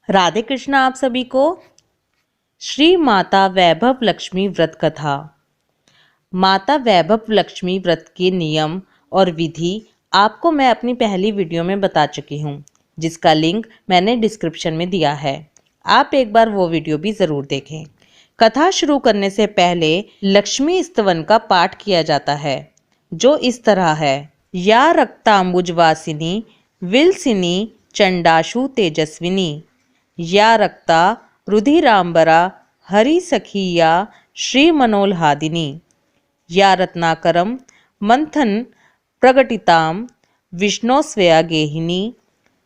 राधे कृष्णा आप सभी को। श्री माता वैभव लक्ष्मी व्रत कथा। माता वैभव लक्ष्मी व्रत के नियम और विधि आपको मैं अपनी पहली वीडियो में बता चुकी हूँ, जिसका लिंक मैंने डिस्क्रिप्शन में दिया है। आप एक बार वो वीडियो भी ज़रूर देखें। कथा शुरू करने से पहले लक्ष्मी स्तवन का पाठ किया जाता है, जो इस तरह है। या रक्तांबुजवासिनी विलसिनी चंडाशु तेजस्विनी, या रक्ता रुधिरांबरा हरि सखिया श्री मनोल्हादिनी, या रत्नाकरम मंथन प्रगटिताम विष्णोस्वया गेहिनी,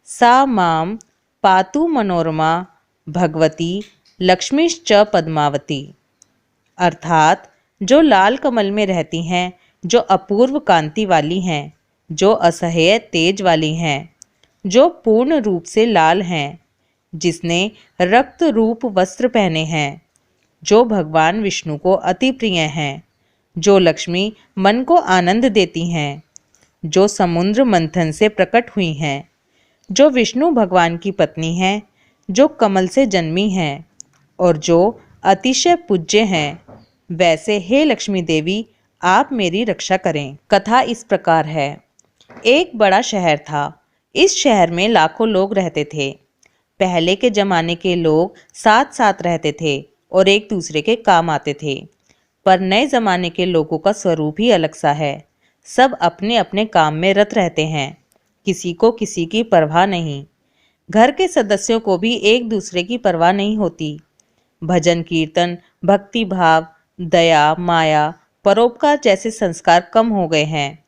सा मां पातु मनोरमा भगवती लक्ष्मीश्च पद्मावती। अर्थात जो लाल कमल में रहती हैं, जो अपूर्व कांति वाली हैं, जो असह्य तेज वाली हैं, जो पूर्ण रूप से लाल हैं, जिसने रक्त रूप वस्त्र पहने हैं, जो भगवान विष्णु को अति प्रिय हैं, जो लक्ष्मी मन को आनंद देती हैं, जो समुद्र मंथन से प्रकट हुई हैं, जो विष्णु भगवान की पत्नी हैं, जो कमल से जन्मी हैं और जो अतिशय पूज्य हैं, वैसे हे लक्ष्मी देवी आप मेरी रक्षा करें। कथा इस प्रकार है। एक बड़ा शहर था। इस शहर में लाखों लोग रहते थे। पहले के जमाने के लोग साथ साथ रहते थे और एक दूसरे के काम आते थे, पर नए जमाने के लोगों का स्वरूप ही अलग सा है। सब अपने अपने काम में रत रहते हैं, किसी को किसी की परवाह नहीं। घर के सदस्यों को भी एक दूसरे की परवाह नहीं होती। भजन कीर्तन, भक्ति भाव, दया, माया, परोपकार जैसे संस्कार कम हो गए हैं।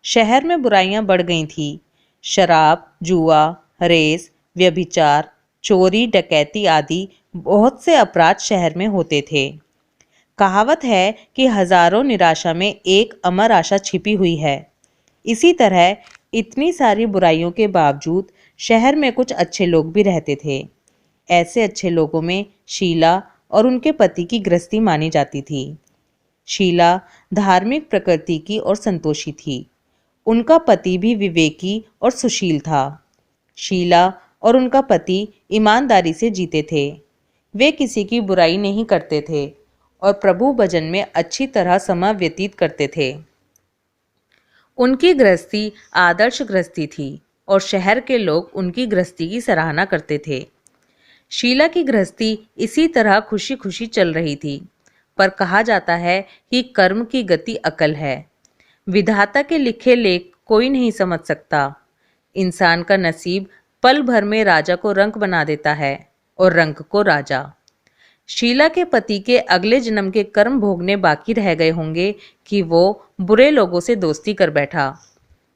शहर में बुराइयां बढ़ गई थी। शराब, जुआ, रेस, व्यभिचार, चोरी, डकैती आदि बहुत से अपराध शहर में होते थे। कहावत है कि हजारों निराशा में एक अमर आशा छिपी हुई है। इसी तरह इतनी सारी बुराइयों के बावजूद शहर में कुछ अच्छे लोग भी रहते थे। ऐसे अच्छे लोगों में शीला और उनके पति की गृहस्थी मानी जाती थी। शीला धार्मिक प्रकृति की और संतोषी थी। उनका पति भी विवेकी और सुशील था। शीला और उनका पति ईमानदारी से जीते थे। वे किसी की बुराई नहीं करते थे और प्रभु भजन में अच्छी तरह समय व्यतीत करते थे। उनकी गृहस्थी आदर्श गृहस्थी थी और शहर के लोग उनकी गृहस्थी की सराहना करते थे। शीला की गृहस्थी इसी तरह खुशी खुशी चल रही थी, पर कहा जाता है कि कर्म की गति अकल है। विधाता के लिखे लेख कोई नहीं समझ सकता। इंसान का नसीब पल भर में राजा को रंक बना देता है और रंक को राजा। शीला के पति के अगले जन्म के कर्म भोगने बाकी रह गए होंगे कि वो बुरे लोगों से दोस्ती कर बैठा।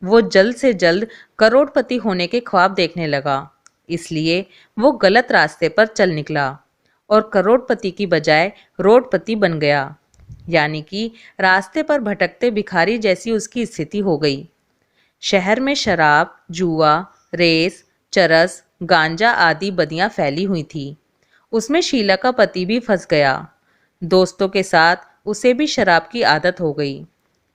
वो जल्द से जल्द करोड़पति होने के ख्वाब देखने लगा, इसलिए वो गलत रास्ते पर चल निकला और करोड़पति की बजाय रोडपति बन गया। यानी कि रास्ते पर भटकते भिखारी जैसी उसकी स्थिति हो गई। शहर में शराब, जुआ, रेस, चरस, गांजा आदि बदियां फैली हुई थी। उसमें शीला का पति भी फंस गया। दोस्तों के साथ उसे भी शराब की आदत हो गई।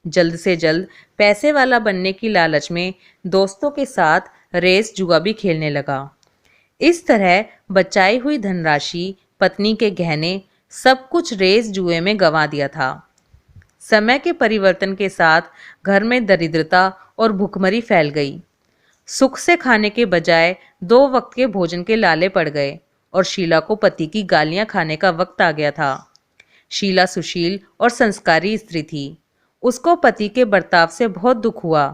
जल्द से जल्द पैसे वाला बनने की लालच में दोस्तों के साथ रेस जुआ भी खेलने लगा। इस तरह बचाई हुई धनराशि, पत्नी के गहने, सब कुछ रेस जुए में गंवा दिया था। समय के परिवर्तन के साथ घर में दरिद्रता और भुखमरी फैल गई। सुख से खाने के बजाय 2 वक्त के भोजन के लाले पड़ गए और शीला को पति की गालियां खाने का वक्त आ गया था। शीला सुशील और संस्कारी स्त्री थी। उसको पति के बर्ताव से बहुत दुख हुआ,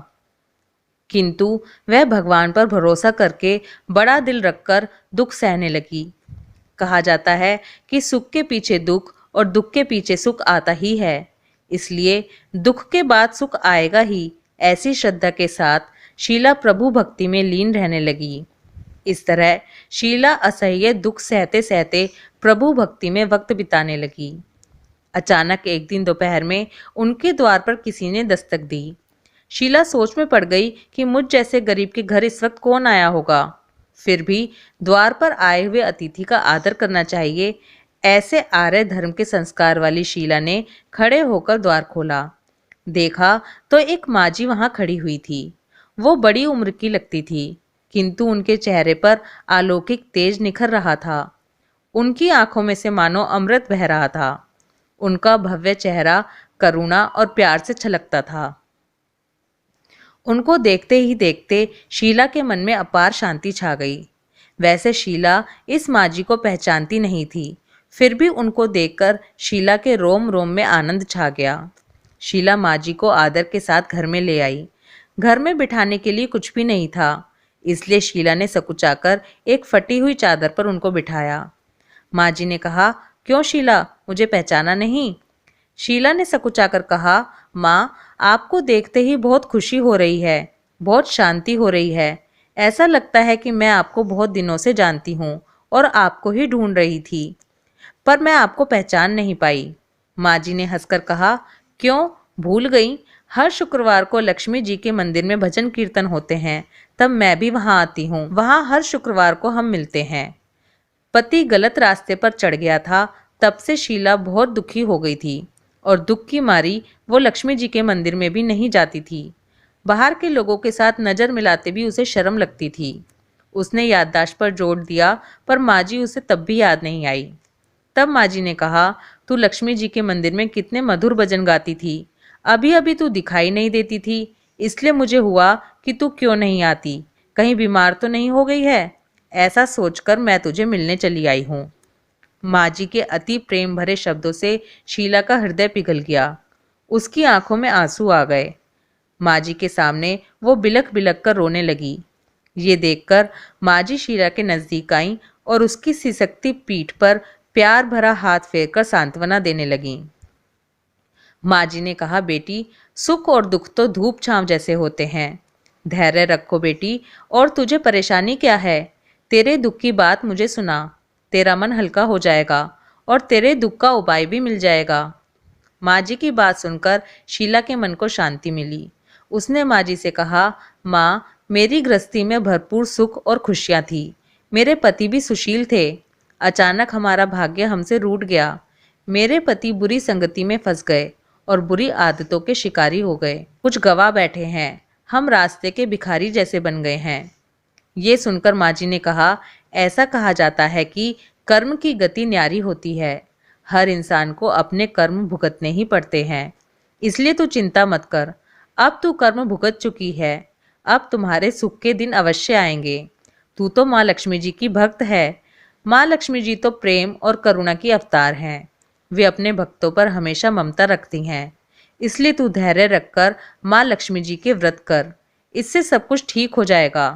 किंतु वह भगवान पर भरोसा करके बड़ा दिल रखकर दुख सहने लगी। कहा जाता है कि सुख के पीछे दुख और दुख के पीछे सुख आता ही है, इसलिए दुख के बाद सुख आएगा ही, ऐसी श्रद्धा के साथ शीला प्रभु भक्ति में लीन रहने लगी। इस तरह शीला असह्य दुख सहते सहते प्रभु भक्ति में वक्त बिताने लगी। अचानक एक दिन दोपहर में उनके द्वार पर किसी ने दस्तक दी। शीला सोच में पड़ गई कि मुझ जैसे गरीब के घर इस वक्त कौन आया होगा। फिर भी द्वार पर आए हुए अतिथि का आदर करना चाहिए, ऐसे आर्य धर्म के संस्कार वाली शीला ने खड़े होकर द्वार खोला। देखा तो एक माजी वहां खड़ी हुई थी। वो बड़ी उम्र की लगती थी। किंतु उनके चेहरे पर अलौकिक तेज निखर रहा था। उनकी आंखों में से मानो अमृत बह रहा था। उनका भव्य चेहरा करुणा और प्यार से छलकता था। उनको देखते ही देखते शीला के मन में अपार शांति छा गई। वैसे शीला इस माँ जी को पहचानती नहीं थी, फिर भी उनको देखकर शीला के रोम रोम में आनंद छा गया। शीला माँ जी को आदर के साथ घर में ले आई। घर में बिठाने के लिए कुछ भी नहीं था, इसलिए शीला ने सकुचाकर एक फटी हुई चादर पर उनको बिठाया। माँ जी ने कहा, क्यों शीला, मुझे पहचाना नहीं? शीला ने सकुचाकर कहा, माँ, आपको देखते ही बहुत खुशी हो रही है, बहुत शांति हो रही है। ऐसा लगता है कि मैं आपको बहुत दिनों से जानती हूँ और आपको ही ढूंढ रही थी, पर मैं आपको पहचान नहीं पाई। माँ जी ने हंसकर कहा, क्यों भूल गई? हर शुक्रवार को लक्ष्मी जी के मंदिर में भजन कीर्तन होते हैं, तब मैं भी वहाँ आती हूँ। वहाँ हर शुक्रवार को हम मिलते हैं। पति गलत रास्ते पर चढ़ गया था, तब से शीला बहुत दुखी हो गई थी और दुख की मारी वो लक्ष्मी जी के मंदिर में भी नहीं जाती थी। बाहर के लोगों के साथ नज़र मिलाते भी उसे शर्म लगती थी। उसने याददाश्त पर जोर दिया, पर माँ जी उसे तब भी याद नहीं आई। तब माँ जी ने कहा, तू लक्ष्मी जी के मंदिर में कितने मधुर भजन गाती थी, अभी अभी तू दिखाई नहीं देती थी, इसलिए मुझे हुआ कि तू क्यों नहीं आती, कहीं बीमार तो नहीं हो गई है। ऐसा सोचकर मैं तुझे मिलने चली आई हूँ। माँ जी के अति प्रेम भरे शब्दों से शीला का हृदय पिघल गया। उसकी आंखों में आंसू आ गए। माँ जी के सामने वो बिलख बिलख कर रोने लगी। ये देखकर माँ जी शीला के नजदीक आईं और उसकी सिसकती पीठ पर प्यार भरा हाथ फेरकर सांत्वना देने लगीं। माँ जी ने कहा, बेटी, सुख और दुख तो धूप छांव जैसे होते हैं। धैर्य रखो बेटी, और तुझे परेशानी क्या है? तेरे दुख की बात मुझे सुना, तेरा मन हल्का हो जाएगा और तेरे दुख का उपाय भी मिल जाएगा। माँ जी की बात सुनकर शीला के मन को शांति मिली। उसने माँ जी से कहा, माँ, मेरी गृहस्थी में भरपूर सुख और खुशियाँ थी। मेरे पति भी सुशील थे। अचानक हमारा भाग्य हमसे रूठ गया। मेरे पति बुरी संगति में फंस गए और बुरी आदतों के शिकारी हो गए। कुछ गवा बैठे हैं, हम रास्ते के भिखारी जैसे बन गए हैं। ये सुनकर माँ जी ने कहा, ऐसा कहा जाता है कि कर्म की गति न्यारी होती है। हर इंसान को अपने कर्म भुगतने ही पड़ते हैं, इसलिए तू चिंता मत कर। अब तू कर्म भुगत चुकी है, अब तुम्हारे सुख के दिन अवश्य आएंगे। तू तो माँ लक्ष्मी जी की भक्त है। माँ लक्ष्मी जी तो प्रेम और करुणा की अवतार हैं। वे अपने भक्तों पर हमेशा ममता रखती हैं। इसलिए तू धैर्य रखकर माँ लक्ष्मी जी के व्रत कर, इससे सब कुछ ठीक हो जाएगा।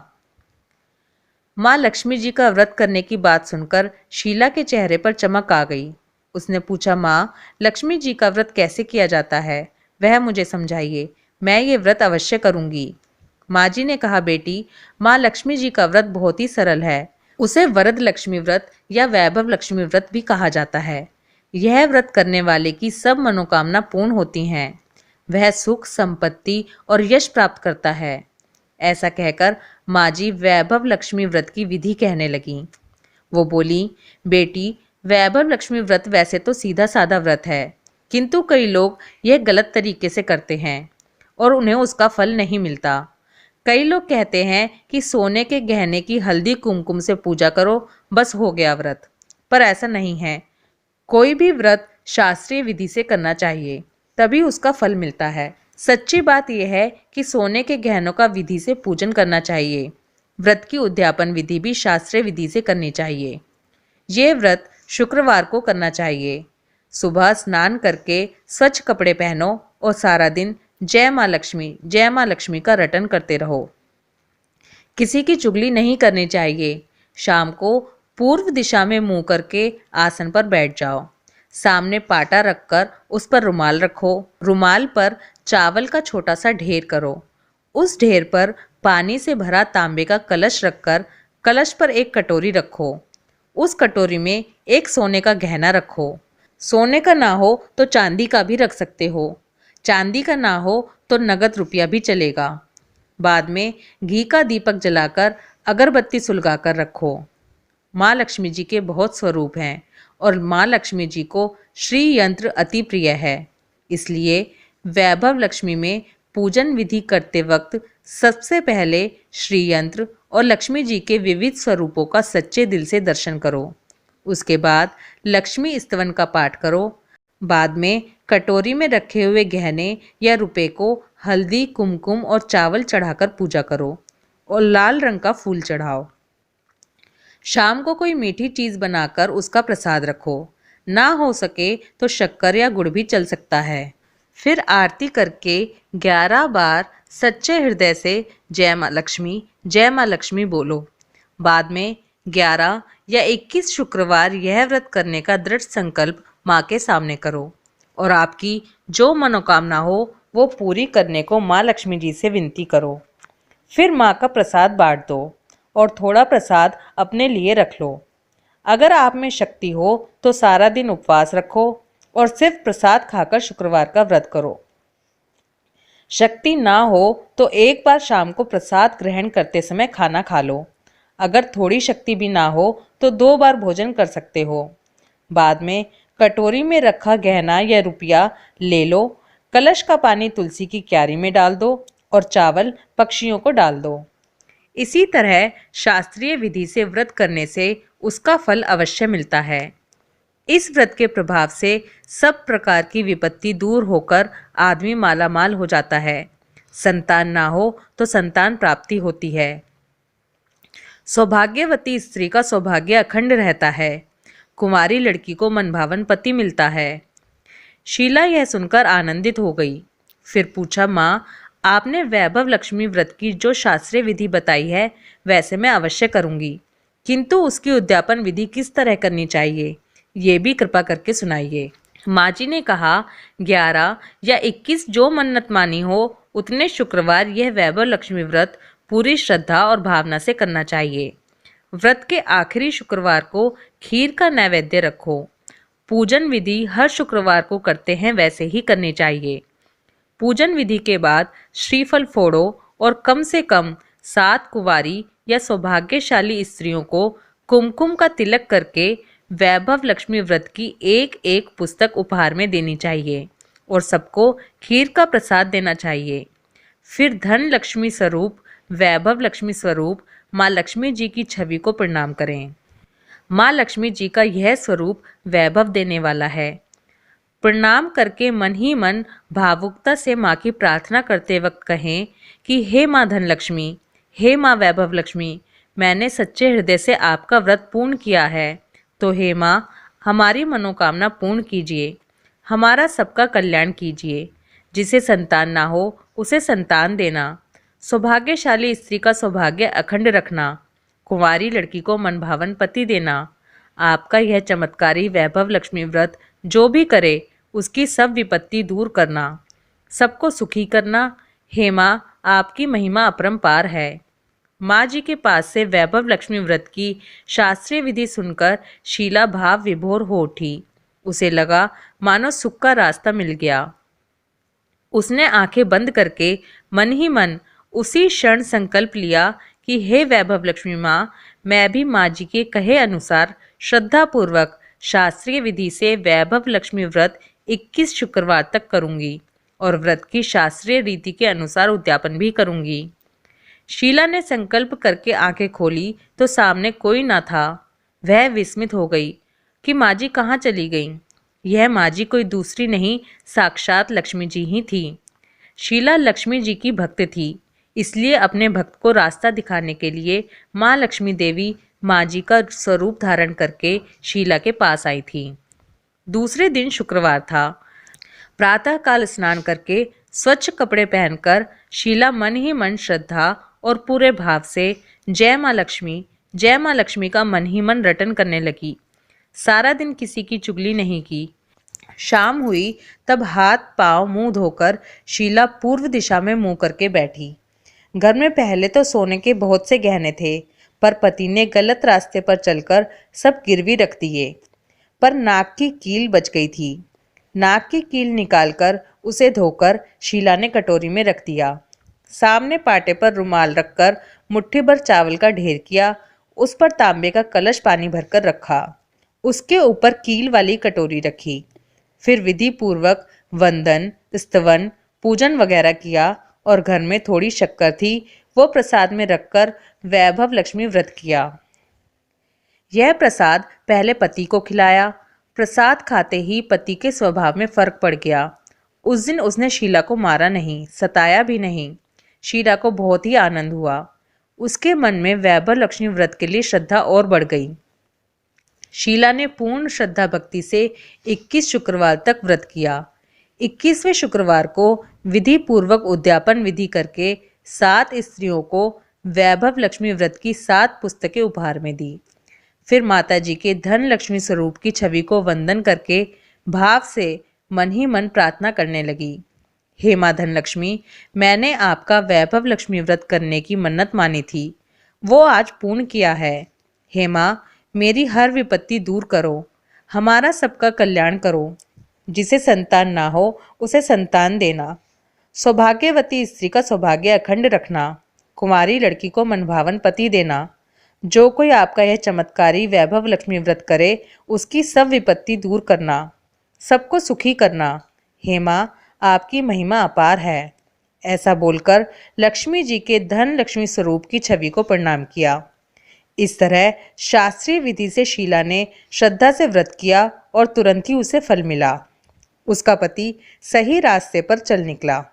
माँ लक्ष्मी जी का व्रत करने की बात सुनकर शीला के चेहरे पर चमक आ गई। उसने पूछा, माँ, लक्ष्मी जी का व्रत कैसे किया जाता है, वह मुझे समझाइए, मैं ये व्रत अवश्य करूँगी। माँ जी ने कहा, बेटी, माँ लक्ष्मी जी का व्रत बहुत ही सरल है। उसे वरद लक्ष्मी व्रत या वैभव लक्ष्मी व्रत भी कहा जाता है। यह व्रत करने वाले की सब मनोकामना पूर्ण होती हैं। वह सुख, संपत्ति और यश प्राप्त करता है। ऐसा कहकर माँ जी वैभव लक्ष्मी व्रत की विधि कहने लगी। वो बोली, बेटी, वैभव लक्ष्मी व्रत वैसे तो सीधा साधा व्रत है, किंतु कई लोग यह गलत तरीके से करते हैं और उन्हें उसका फल नहीं मिलता। कई लोग कहते हैं कि सोने के गहने की हल्दी कुमकुम से पूजा करो, बस हो गया व्रत, पर ऐसा नहीं है। कोई भी व्रत शास्त्रीय विधि से करना चाहिए, तभी उसका फल मिलता है। सच्ची बात यह है कि सोने के गहनों का विधि से पूजन करना चाहिए। व्रत की उद्यापन विधि भी शास्त्रीय विधि से करनी चाहिए। ये व्रत शुक्रवार को करना चाहिए। सुबह स्नान करके स्वच्छ कपड़े पहनो और सारा दिन जय माँ लक्ष्मी का रटन करते रहो। किसी की चुगली नहीं करनी चाहिए। शाम को पूर्व दिशा में मुंह करके आसन पर बैठ जाओ। सामने पाटा रखकर उस पर रुमाल रखो। रुमाल पर चावल का छोटा सा ढेर करो। उस ढेर पर पानी से भरा तांबे का कलश रखकर कलश पर एक कटोरी रखो। उस कटोरी में एक सोने का गहना रखो। सोने का ना हो तो चांदी का भी रख सकते हो। चांदी का ना हो तो नगद रुपया भी चलेगा। बाद में घी का दीपक जलाकर अगरबत्ती सुलगाकर रखो। माँ लक्ष्मी जी के बहुत स्वरूप हैं और माँ लक्ष्मी जी को श्री यंत्र अति प्रिय है। इसलिए वैभव लक्ष्मी में पूजन विधि करते वक्त सबसे पहले श्री यंत्र और लक्ष्मी जी के विविध स्वरूपों का सच्चे दिल से दर्शन करो। उसके बाद लक्ष्मी स्तवन का पाठ करो। बाद में कटोरी में रखे हुए गहने या रुपए को हल्दी, कुमकुम और चावल चढ़ाकर पूजा करो और लाल रंग का फूल चढ़ाओ। शाम को कोई मीठी चीज बनाकर उसका प्रसाद रखो। ना हो सके तो शक्कर या गुड़ भी चल सकता है। फिर आरती करके 11 बार सच्चे हृदय से जय माँ लक्ष्मी बोलो। बाद में 11 या 21 शुक्रवार यह व्रत करने का दृढ़ संकल्प माँ के सामने करो और आपकी जो मनोकामना हो वो पूरी करने को माँ लक्ष्मी जी से विनती करो। फिर माँ का प्रसाद बांट दो और थोड़ा प्रसाद अपने लिए रख लो। अगर आप में शक्ति हो तो सारा दिन उपवास रखो और सिर्फ प्रसाद खाकर शुक्रवार का व्रत करो। शक्ति ना हो तो एक बार शाम को प्रसाद ग्रहण करते समय खाना खा लो। अगर थोड़ी शक्ति भी ना हो तो 2 बार भोजन कर सकते हो। बाद में कटोरी में रखा गहना या रुपया ले लो। कलश का पानी तुलसी की क्यारी में डाल दो और चावल पक्षियों को डाल दो। इसी तरह शास्त्रीय विधि से व्रत करने से उसका फल अवश्य मिलता है। इस व्रत के प्रभाव से सब प्रकार की विपत्ति दूर होकर आदमी मालामाल हो जाता है। संतान ना हो तो संतान प्राप्ति होती है। सौभाग्यवती स्त्री का सौभाग्य अखंड रहता है। कुंवारी लड़की को मनभावन पति मिलता है। शीला यह सुनकर आनंदित हो गई। फिर पूछा, माँ, आपने वैभव लक्ष्मी व्रत की जो शास्त्रीय विधि बताई है वैसे मैं अवश्य करूंगी, किंतु उसकी उद्यापन विधि किस तरह करनी चाहिए ये भी कृपा करके सुनाइए। माँ जी ने कहा, 11 या 21 जो मन्नत मानी हो उतने शुक्रवार यह वैभव लक्ष्मी व्रत पूरी श्रद्धा और भावना से करना चाहिए। व्रत के आखिरी शुक्रवार को खीर का नैवेद्य रखो। पूजन विधि हर शुक्रवार को करते हैं वैसे ही करनी चाहिए। पूजन विधि के बाद श्रीफल फोड़ो और कम से कम 7 कुंवारी या सौभाग्यशाली स्त्रियों को कुमकुम का तिलक करके वैभव लक्ष्मी व्रत की एक एक पुस्तक उपहार में देनी चाहिए और सबको खीर का प्रसाद देना चाहिए। फिर धन लक्ष्मी स्वरूप, वैभव लक्ष्मी स्वरूप माँ लक्ष्मी जी की छवि को प्रणाम करें। माँ लक्ष्मी जी का यह स्वरूप वैभव देने वाला है। प्रणाम करके मन ही मन भावुकता से माँ की प्रार्थना करते वक्त कहें कि हे माँ धन लक्ष्मी, हे माँ वैभव लक्ष्मी, मैंने सच्चे हृदय से आपका व्रत पूर्ण किया है, तो हे माँ हमारी मनोकामना पूर्ण कीजिए, हमारा सबका कल्याण कीजिए। जिसे संतान ना हो उसे संतान देना, सौभाग्यशाली स्त्री का सौभाग्य अखंड रखना, कुंवारी लड़की को मनभावन पति देना। आपका यह चमत्कारी वैभव लक्ष्मी व्रत जो भी करे उसकी सब विपत्ति दूर करना, सबको सुखी करना। हे माँ, आपकी महिमा अपरंपार है। माँ जी के पास से वैभव लक्ष्मी व्रत की शास्त्रीय विधि सुनकर शीला भाव विभोर हो उठी। उसे लगा मानो सुख का रास्ता मिल गया। उसने आंखें बंद करके मन ही मन उसी क्षण संकल्प लिया कि हे वैभव लक्ष्मी माँ, मैं भी माँ जी के कहे अनुसार श्रद्धापूर्वक शास्त्रीय विधि से वैभव लक्ष्मी व्रत 21 शुक्रवार तक करूंगी और व्रत की शास्त्रीय रीति के अनुसार उद्यापन भी करूंगी। शीला ने संकल्प करके आंखें खोली तो सामने कोई ना था। वह विस्मित हो गई कि माँ जी कहाँ चली गईं। यह माँ जी कोई दूसरी नहीं, साक्षात लक्ष्मी जी ही थी। शीला लक्ष्मी जी की भक्त थी, इसलिए अपने भक्त को रास्ता दिखाने के लिए माँ लक्ष्मी देवी माँ जी का स्वरूप धारण करके शीला के पास आई थी। दूसरे दिन शुक्रवार था। प्रातःकाल स्नान करके स्वच्छ कपड़े पहनकर शीला मन ही मन श्रद्धा और पूरे भाव से जय माँ लक्ष्मी का मन ही मन रटन करने लगी। सारा दिन किसी की चुगली नहीं की। शाम हुई तब हाथ पांव मुंह धोकर शीला पूर्व दिशा में मुंह करके बैठी। घर में पहले तो सोने के बहुत से गहने थे, पर पति ने गलत रास्ते पर चलकर सब गिरवी रख दिए। पर नाक की कील बच गई थी। नाक की कील निकालकर उसे धोकर शीला ने कटोरी में रख दिया। सामने पाटे पर रुमाल रखकर मुट्ठी भर चावल का ढेर किया। उस पर तांबे का कलश पानी भरकर रखा। उसके ऊपर कील वाली कटोरी रखी। फिर विधि पूर्वक वंदन, स्तवन, पूजन वगैरह किया और घर में थोड़ी शक्कर थी, वो प्रसाद में रखकर वैभव लक्ष्मी व्रत किया। यह प्रसाद पहले पति को खिलाया। प्रसाद खाते ही पति के स्वभाव में फर्क पड़ गया। उस दिन उसने शीला को मारा नहीं, सताया भी नहीं। शीला को बहुत ही आनंद हुआ। उसके मन में वैभव लक्ष्मी व्रत के लिए श्रद्धा और बढ़ गई। शीला ने पूर्ण श्रद्धा भक्ति से 21 शुक्रवार तक व्रत किया। 21वें शुक्रवार को विधि पूर्वक उद्यापन विधि करके 7 स्त्रियों को वैभव लक्ष्मी व्रत की 7 पुस्तकें उपहार में दी। फिर माताजी के धन लक्ष्मी स्वरूप की छवि को वंदन करके भाव से मन ही मन प्रार्थना करने लगी। हे माँ धन लक्ष्मी, मैंने आपका वैभव लक्ष्मी व्रत करने की मन्नत मानी थी, वो आज पूर्ण किया है। हे माँ, मेरी हर विपत्ति दूर करो, हमारा सबका कल्याण करो। जिसे संतान ना हो उसे संतान देना, सौभाग्यवती स्त्री का सौभाग्य अखंड रखना, कुमारी लड़की को मनभावन पति देना। जो कोई आपका यह चमत्कारी वैभव लक्ष्मी व्रत करे उसकी सब विपत्ति दूर करना, सबको सुखी करना। हे माँ, आपकी महिमा अपार है। ऐसा बोलकर लक्ष्मी जी के धन लक्ष्मी स्वरूप की छवि को प्रणाम किया। इस तरह शास्त्रीय विधि से शीला ने श्रद्धा से व्रत किया और तुरंत ही उसे फल मिला। उसका पति सही रास्ते पर चल निकला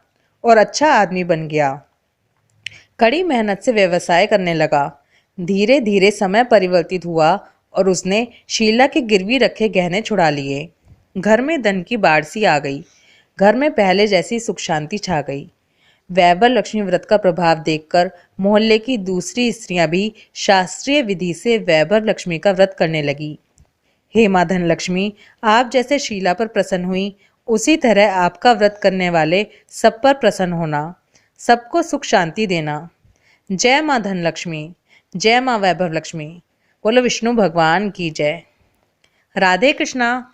और अच्छा आदमी बन गया। कड़ी मेहनत से व्यवसाय करने लगा। धीरे धीरे समय परिवर्तित हुआ और उसने शीला के गिरवी रखे गहने छुड़ा लिए। घर में धन की बाढ़ सी आ गई। घर में पहले जैसी सुख शांति छा गई। वैभव लक्ष्मी व्रत का प्रभाव देखकर मोहल्ले की दूसरी स्त्रियां भी शास्त्रीय विधि से वैभव लक्ष्मी का व्रत करने लगी। हे माँ धन लक्ष्मी, आप जैसे शीला पर प्रसन्न हुई, उसी तरह आपका व्रत करने वाले सब पर प्रसन्न होना, सबको सुख शांति देना। जय माँ धन लक्ष्मी, जय माँ वैभव लक्ष्मी। बोलो विष्णु भगवान की जय। राधे कृष्णा।